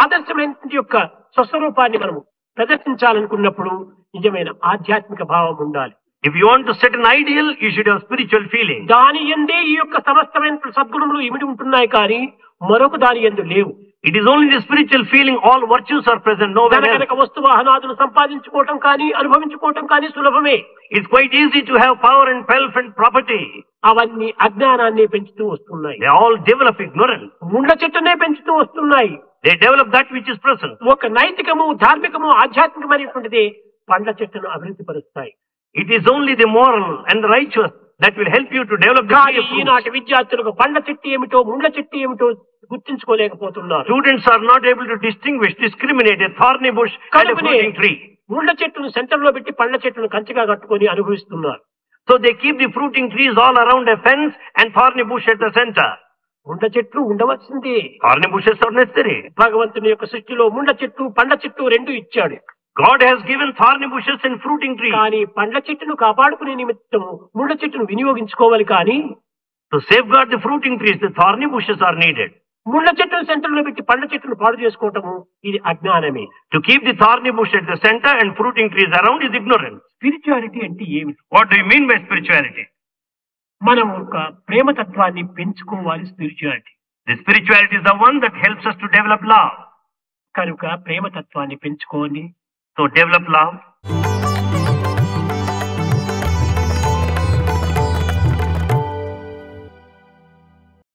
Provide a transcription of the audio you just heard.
ఆదర్శమైన యొక్క స్వస్వరూపాన్ని మనము ప్రదర్శించాలనుకున్నప్పుడు నిజమైన ఆధ్యాత్మిక భావం ఉండాలి. If you want to set an ideal, you should have spiritual feeling. దాని యందే ఈ యొక్క సమస్తమైన సద్గుణములు ఇమిడి ఉంటున్నాయి కానీ మరొక దాని యందు లేవు. It is only the spiritual feeling, all virtues are present, nowhere else. కనుక వస్తు వాహనాదులు సంపాదించుకోవటం కానీ అనుభవించుకోవటం కానీ సులభమే. It's quite easy to have power and wealth and property. అవన్నీ అజ్ఞానాన్ని పెంచుతూ వస్తున్నాయి. They all develop ignorance. ముండ్ల చెట్టునే పెంచుతూ వస్తున్నాయి. They develop that which is present. ఒక నైతికము ధార్మికము ఆధ్యాత్మికమైనటువంటిది పండ్ల చెట్టును అభివృద్ధి పరుస్తాయి. It is only the moral and the righteous that will help you to develop the tree of fruits. ఈనాటి విద్యార్థులకు పండ్ల చెట్టు ఏమిటో ముండ్ల చెట్టు ఏమిటో గుర్తించుకోలేకపోతున్నారు. Students are not able to discriminate a thorny bush and a fruiting tree. ముండ్ల చెట్టును సెంటర్ లో పెట్టి పండ్ల చెట్టును కంచిగా కట్టుకొని అనుభవిస్తున్నారు. So they keep the fruiting trees all around a fence and thorny bush at the center. ముండ్ల చెట్లు ఉండవలసిందే. Thorny bushes are necessary. భగవంతుని యొక్క సృష్టిలో ముండ్ల చెట్టు పండ్ల చెట్టు రెండు ఇచ్చాడు. God has given thorny bushes and fruiting trees. కానీ పండ్ల చెట్టును కాపాడుకునే నిమిత్తము ముండ్ల చెట్టును వినియోగించుకోవాలి కానీ to safeguard the fruiting trees, the thorny bushes are needed. ముండ్ల చెట్టును సెంటర్ లో పెట్టి పండ్ల చెట్టును పాడు చేసుకోవటము ఇది అజ్ఞానమే. To keep the thorny bush at the center and fruiting trees around is ignorance. Spirituality అంటే ఏమిటి? What do you mean by spirituality? మనం ఒక ప్రేమతత్వాన్ని పెంచుకోవాలి. Spirituality, the spirituality is the one that helps us to develop love. కనుక ప్రేమతత్వాన్ని పెంచుకోండి. So develop love.